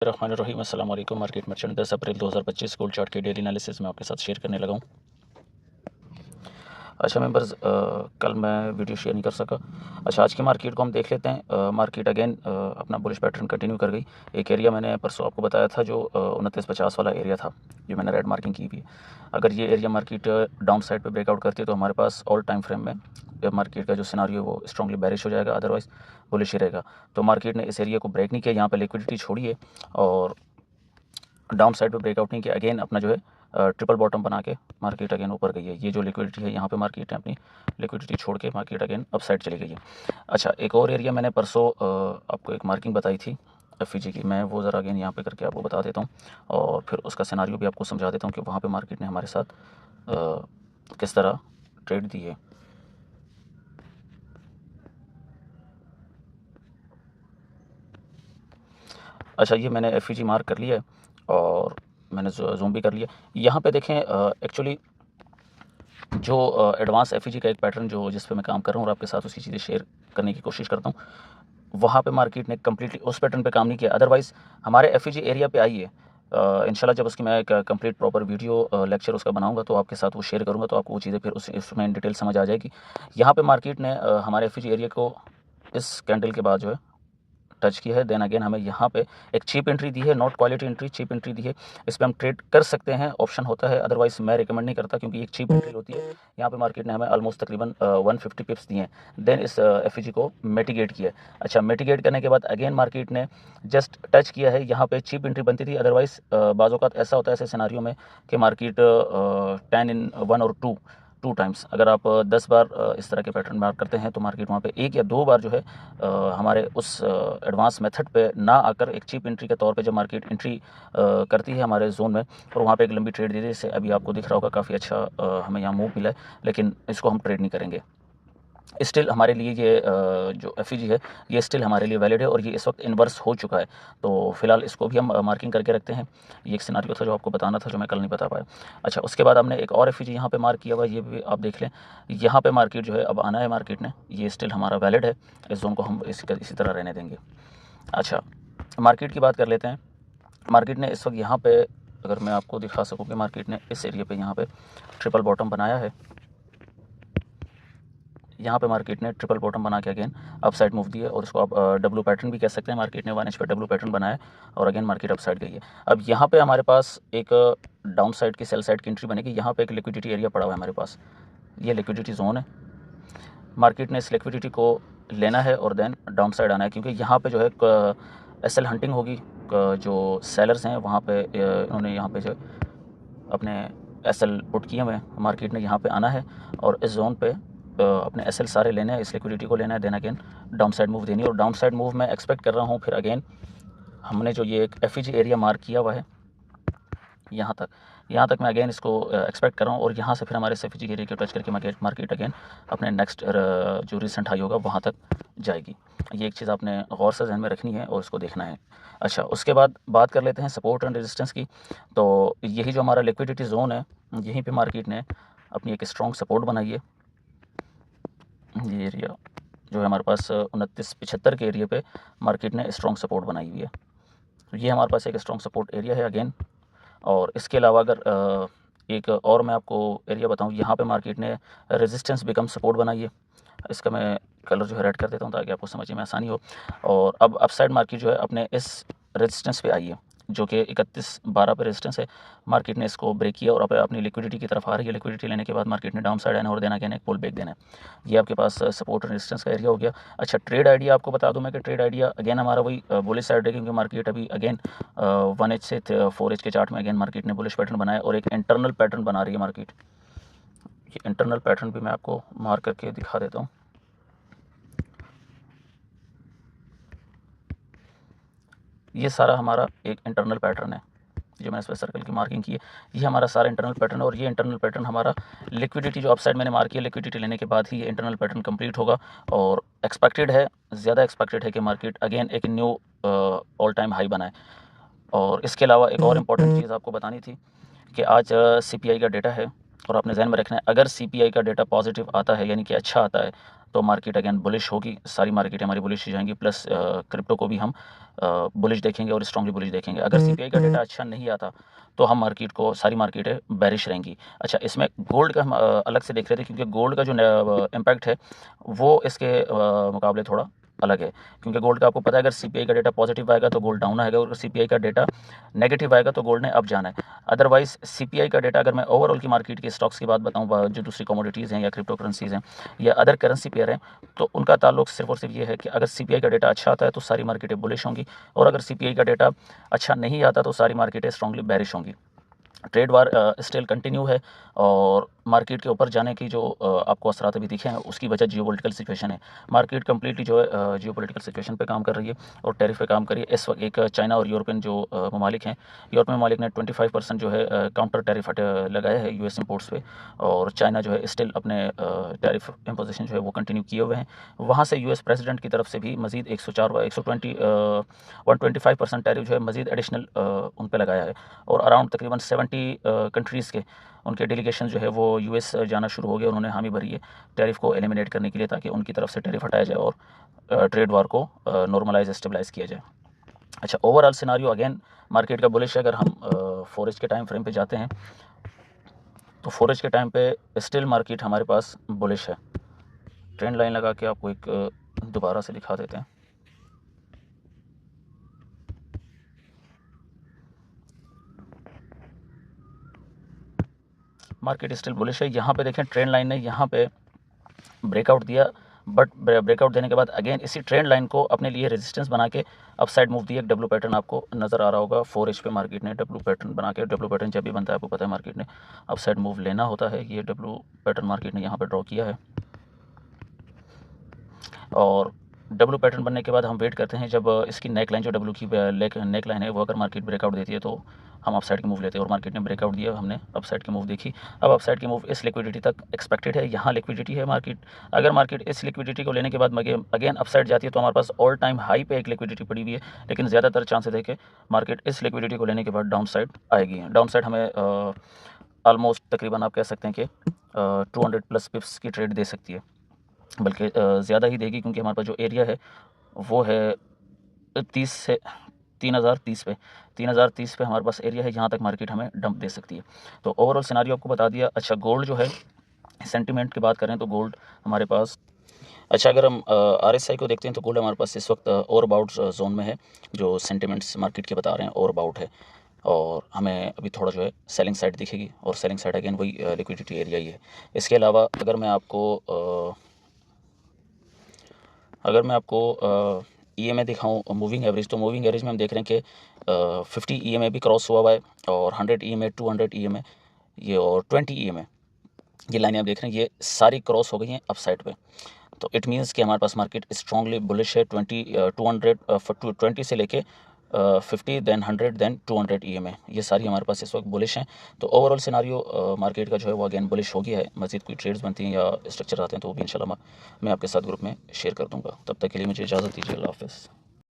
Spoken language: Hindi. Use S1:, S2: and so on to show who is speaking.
S1: बिस्मिल्लाहिर्रहमानिर्रहीम। अस्सलाम वालेकुम। मार्केट मर्चेंट 10 अप्रैल 2025 गोल्ड चार्ट के डेली एनालिसिस में आपके साथ शेयर करने लगा हूँ। अच्छा मेंबर्स, कल मैं वीडियो शेयर नहीं कर सका। अच्छा, आज की मार्केट को हम देख लेते हैं। मार्केट अगेन अपना बुलिश पैटर्न कंटिन्यू कर गई। एक एरिया मैंने परसों आपको बताया था जो 2950 वाला एरिया था, जो मैंने रेड मार्किंग की हुई है। अगर ये एरिया मार्केट डाउन साइड पर ब्रेकआउट करती है तो हमारे पास ऑल टाइम फ्रेम में मार्केट का जो सिनारियो है वो स्ट्रांगली बेरिश हो जाएगा, अदरवाइज बुलिश ही रहेगा। तो मार्केट ने इस एरिया को ब्रेक नहीं किया, यहाँ पर लिक्विडिटी छोड़ी है और डाउन साइड पे ब्रेकआउट नहीं किया। अगेन अपना जो है ट्रिपल बॉटम बना के मार्केट अगेन ऊपर गई है। ये जो लिक्विडिटी है यहाँ पे मार्केट ने अपनी लिक्विडिटी छोड़ के मार्केट अगेन अप साइड चली गई है। अच्छा, एक और एरिया मैंने परसों आपको एक मार्किंग बताई थी एफईजी की, मैं वो ज़रा अगेन यहाँ पे करके आपको बता देता हूँ और फिर उसका सिनारियो भी आपको समझा देता हूँ कि वहाँ पर मार्केट ने हमारे साथ किस तरह ट्रेड दी है। अच्छा, ये मैंने एफईजी मार्क कर लिया है और मैंने जूम भी कर लिया। यहाँ पे देखें, एक्चुअली जो एडवांस एफईजी का एक पैटर्न जो जिस पे मैं काम कर रहा हूँ और आपके साथ उसकी चीज़ें शेयर करने की कोशिश करता हूँ, वहाँ पे मार्केट ने कम्प्लीटली उस पैटर्न पे काम नहीं किया। अदरवाइज़ हमारे एफईजी एरिया पे आई है। इंशाल्लाह जब उसकी मैं एक कंप्लीट प्रॉपर वीडियो लेक्चर उसका बनाऊंगा तो आपके साथ वो शेयर करूँगा, तो आपको वो चीज़ें फिर उसमें इन डिटेल समझ आ जाएगी। यहाँ पे मार्केट ने हमारे एफईजी एरिया को इस कैंडल के बाद जो है टच किया है। देन अगेन हमें यहाँ पे एक चीप एंट्री दी है, not quality entry, cheap entry दी है। इस पर हम ट्रेड कर सकते हैं, ऑप्शन होता है, अदरवाइज मैं रिकमेंड नहीं करता क्योंकि एक चीप एंट्री होती है। यहाँ पे मार्केट ने हमें ऑलमोस्ट तकरीबन 150 पिप्स दिए हैं। देन इस एफईजी को मिटिगेट किया। अच्छा, मिटिगेट करने के बाद अगेन मार्केट ने जस्ट टच किया है। यहाँ पे चीप एंट्री बनती थी, अदरवाइज बाज़ औक़ात ऐसा होता है ऐसे सिनारियो में कि मार्केट 10 in 1 और 2 टाइम्स, अगर आप 10 बार इस तरह के पैटर्न मार्क करते हैं तो मार्केट वहाँ पे 1 या 2 बार जो है हमारे उस एडवांस मेथड पे ना आकर एक चीप एंट्री के तौर पे जब मार्केट एंट्री करती है हमारे जोन में और वहाँ पे एक लंबी ट्रेड दी थी। जैसे अभी आपको दिख रहा होगा काफ़ी अच्छा हमें यहाँ मूव मिला है, लेकिन इसको हम ट्रेड नहीं करेंगे। स्टिल हमारे लिए ये जो एफईजी है ये स्टिल हमारे लिए वैलिड है और ये इस वक्त इन्वर्स हो चुका है, तो फिलहाल इसको भी हम मार्किंग करके रखते हैं। ये एक सिनारियो था जो आपको बताना था, जो मैं कल नहीं बता पाया। अच्छा, उसके बाद हमने एक और एफईजी यहाँ पे मार्क किया हुआ है, ये भी आप देख लें। यहाँ पे मार्केट जो है अब आना है मार्केट ने, ये स्टिल हमारा वैलिड है, इस जोन को हम इसी तरह रहने देंगे। अच्छा, मार्केट की बात कर लेते हैं। मार्केट ने इस वक्त यहाँ पे, अगर मैं आपको दिखा सकूँ कि मार्केट ने इस एरिया पे यहाँ पे ट्रिपल बॉटम बनाया है। यहाँ पे मार्केट ने ट्रिपल बॉटम बना के अगेन अप साइड मूव दी है और इसको आप डब्लू पैटर्न भी कह सकते हैं। मार्केट ने 1 इंच पे डब्लू पैटर्न बनाया और अगेन मार्केट अप साइड गई है। अब यहाँ पे हमारे पास एक डाउन साइड की सेल साइड की एंट्री बनेगी। यहाँ पे एक लिक्विडिटी एरिया पड़ा हुआ है हमारे पास, ये लिक्विडिटी जोन है। मार्केट ने इस लिक्विडिटी को लेना है और देन डाउन साइड आना है, क्योंकि यहाँ पे जो है एसएल हंटिंग होगी। जो सेलर्स हैं वहाँ पे इन्होंने यहाँ पे जो अपने एसएल पुट किए हुए हैं। मार्केट ने यहाँ पे आना है और इस जोन पे अपने एसएल सारे लेने हैं, इस लिक्विडिटी को लेना है, then again down side move देनी है। और डाउन साइड मूव मैं एक्सपेक्ट कर रहा हूँ। फिर अगेन हमने जो ये एक एफईजी एरिया मार्क किया हुआ है यहाँ तक मैं अगेन इसको एक्सपेक्ट कर रहा हूँ और यहाँ से फिर हमारे एफईजी एरिया को टच करके मार्केट अगेन अपने नेक्स्ट जो रिसेंट हाई होगा वहाँ तक जाएगी। ये एक चीज़ आपने गौर से ध्यान में रखनी है और उसको देखना है। अच्छा, उसके बाद बात कर लेते हैं सपोर्ट एंड रेजिस्टेंस की। तो यही जो हमारा लिक्विडिटी जोन है, यहीं पे मार्केट ने अपनी एक स्ट्रॉन्ग सपोर्ट बनाई है। ये एरिया जो है हमारे पास 2975 के एरिया पे मार्केट ने स्ट्रॉन्ग सपोर्ट बनाई हुई है। तो ये हमारे पास एक स्ट्रॉन्ग सपोर्ट एरिया है अगेन। और इसके अलावा अगर एक और मैं आपको एरिया बताऊं, यहाँ पे मार्केट ने रेजिस्टेंस बिकम सपोर्ट बनाई है। इसका मैं कलर जो है रेड कर देता हूँ ताकि आपको समझने में आसानी हो। और अब अपसाइड मार्केट जो है अपने इस रेजिस्टेंस पे आई है जो कि 3112 पे रेजिस्टेंस है। मार्केट ने इसको ब्रेक किया और अब अपनी लिक्विडिटी की तरफ आ रही है। लिक्विडिटी लेने के बाद मार्केट ने डाउन साइड आना और देना अगेन एक पुल बैक देना है। ये आपके पास सपोर्ट और रेजिस्टेंस का एरिया हो गया। अच्छा, ट्रेड आइडिया आपको बता दूं मैं कि ट्रेड आइडिया अगेन हमारा वही बुलिश साइड है, क्योंकि मार्केट अभी अगेन 1H से 4H के चार्ट में अगेन मार्केट ने बुलिश पैटर्न बनाया और एक इंटरनल पैटर्न बना रही है मार्केट। ये इंटरनल पैटर्न भी मैं आपको मार्क करके दिखा देता हूँ। ये सारा हमारा एक इंटरनल पैटर्न है जो मैंने इस पर सर्कल की मार्किंग की है। ये हमारा सारा इंटरनल पैटर्न है और ये इंटरनल पैटर्न हमारा लिक्विडिटी जो अपसाइड मैंने मार्क किया, लिक्विडिटी लेने के बाद ही ये इंटरनल पैटर्न कंप्लीट होगा। और एक्सपेक्टेड है, ज़्यादा एक्सपेक्टेड है कि मार्केट अगेन एक न्यू ऑल टाइम हाई बनाए। और इसके अलावा एक और इम्पॉर्टेंट चीज़ आपको बतानी थी कि आज CPI का डेटा है और आपने ज़हन में रखना है अगर सीपीआई का डेटा पॉजिटिव आता है यानी कि अच्छा आता है तो मार्केट अगेन बुलिश होगी, सारी मार्केट हमारी बुलिश हो जाएंगी, प्लस क्रिप्टो को भी हम बुलिश देखेंगे और स्ट्रांगली बुलिश देखेंगे। अगर सीपीआई का डेटा अच्छा नहीं आता तो हम मार्केट को सारी मार्केटें बेरिश रहेंगी। अच्छा, इसमें गोल्ड का हम अलग से देख रहे थे क्योंकि गोल्ड का जो इम्पैक्ट है वो इसके मुकाबले थोड़ा अलग है, क्योंकि गोल्ड का आपको पता है अगर सीपीआई का डेटा पॉजिटिव आएगा तो गोल्ड डाउन आएगा, और अगर सीपीआई का डेटा नेगेटिव आएगा तो गोल्ड ने अप जाना है। अदरवाइज सीपीआई का डेटा, अगर मैं ओवरऑल की मार्केट के स्टॉक्स की बात बताऊँ, जो दूसरी कमोडिटीज़ हैं या क्रिप्टो करेंसीज़ हैं या अदर करेंसी पेयर हैं, तो उनका ताल्लुक सिर्फ और सिर्फ ये है कि अगर सीपीआई का डेटा अच्छा आता है तो सारी मार्केटें बुलिश होंगी, और अगर सीपीआई का डेटा अच्छा नहीं आता तो सारी मार्केटें स्ट्रांगली बेरिश होंगी। ट्रेड वार स्टिल कंटिन्यू है, और मार्केट के ऊपर जाने की जो आपको असरात अभी दिखे हैं उसकी वजह जियोपॉलिटिकल सिचुएशन है। मार्केट कंप्लीटली जो है जियोपॉलिटिकल सिचुएशन पे काम कर रही है और टैरिफ पे काम कर रही है। इस वक्त एक चाइना और यूरोपियन जो ममालिक हैं, यूरोपियन ममालिक ने 25% जो है काउंटर टैरिफ लगाया है यूएस इंपोर्ट्स पे, और चाइना जो है स्टिल अपने टैरिफ इम्पोजिशन जो है वो कंटिन्यू किए हुए हैं। वहाँ से यूएस प्रेसिडेंट की तरफ से भी मजीद 125% टैरिफ जो है मजीद एडिशनल उन पर लगाया है, और अराउंड तकरीबन 70 कंट्रीज़ के उनके डेलीगेशन जो है वो यूएस जाना शुरू हो गए। उन्होंने हामी भरी है टैरिफ को एलिमिनेट करने के लिए, ताकि उनकी तरफ से टैरिफ हटाया जाए और ट्रेड वार को नॉर्मलाइज स्टेबलाइज किया जाए। अच्छा, ओवरऑल सिनारियो अगेन मार्केट का बुलिश है। अगर हम फोरेज के टाइम फ्रेम पे जाते हैं तो फोरेज के टाइम पे स्टिल मार्केट हमारे पास बुलिश है। ट्रेंड लाइन लगा के आपको एक दोबारा से दिखा देते हैं। मार्केट स्टिल बुलिश है। यहाँ पे देखें ट्रेंड लाइन ने यहाँ पे ब्रेकआउट दिया, बट ब्रेकआउट देने के बाद अगेन इसी ट्रेंड लाइन को अपने लिए रेजिस्टेंस बना के अपसाइड मूव दिया। एक डब्ल्यू पैटर्न आपको नज़र आ रहा होगा 4H पे मार्केट ने डब्ल्यू पैटर्न बना के, डब्ल्यू पैटर्न जब भी बनता है आपको पता है मार्केट ने अपसाइड मूव लेना होता है। ये डब्ल्यू पैटर्न मार्केट ने यहाँ पर ड्रॉ किया है, और डब्ल्यू पैटर्न बनने के बाद हम वेट करते हैं जब इसकी नेक लाइन, जो डब्ल्यू की नेक लाइन है, वो अगर मार्केट ब्रेकआउट देती है तो हम अपसाइड की मूव लेते हैं, और मार्केट ने ब्रेकआउट दिया, हमने अपसाइड की मूव देखी। अब अपसाइड की मूव इस लिक्विडिटी तक एक्सपेक्टेड है, यहाँ लिक्विडिटी है मार्केट। अगर मार्केट इस लिक्विडिटी को लेने के बाद अगेन अपसाइड जाती है तो हमारे पास ऑल टाइम हाई पे एक लिक्विडिटी पड़ी हुई है, लेकिन ज़्यादातर चांसेस है कि मार्केट इस लिक्विडिटी को लेने के बाद डाउन साइड आएगी। डाउन साइड हमें ऑलमोस्ट तकरीबन आप कह सकते हैं कि 200 प्लस पिप्स की ट्रेड दे सकती है, बल्कि ज़्यादा ही देगी, क्योंकि हमारे पास जो एरिया है वो है 30 से 3030 पे 3030 पे हमारे पास एरिया है, यहाँ तक मार्केट हमें डंप दे सकती है। तो ओवरऑल सिनारियो आपको बता दिया। अच्छा, गोल्ड जो है, सेंटिमेंट की बात करें तो गोल्ड हमारे पास, अच्छा अगर हम RSI को देखते हैं तो गोल्ड हमारे पास इस वक्त ओवर बाउट जोन में है, जो सेंटिमेंट्स मार्केट के बता रहे हैं ओवर बाउट है, और हमें अभी थोड़ा जो है सेलिंग साइड दिखेगी, और सेलिंग साइड अगेन वही लिक्विडिटी एरिया ही है। इसके अलावा अगर मैं आपको EMA दिखाऊं मूविंग एवरेज, तो मूविंग एवरेज में हम देख रहे हैं कि 50 EMA भी क्रॉस हुआ है, और 100 EMA, 200 EMA, ये और 20 EMA, ये लाइनें आप देख रहे हैं ये सारी क्रॉस हो गई हैं अपसाइड पे। तो इट मीन्स कि हमारे पास मार्केट स्ट्रांगली बुलिश है। 20 से लेके 50, देन 100, देन 200 EMA, ये सारी हमारे पास इस वक्त बुलिश हैं। तो ओवरऑल सिनारियो मार्केट का जो है वो अगेन बुलिश हो गया है। मज़ीद कोई ट्रेड्स बनती हैं या स्ट्रक्चर आते हैं तो वो भी इंशाल्लाह मैं आपके साथ ग्रुप में शेयर कर दूँगा। तब तक के लिए मुझे इजाज़त दीजिए। अल्लाह हाफ़िज़।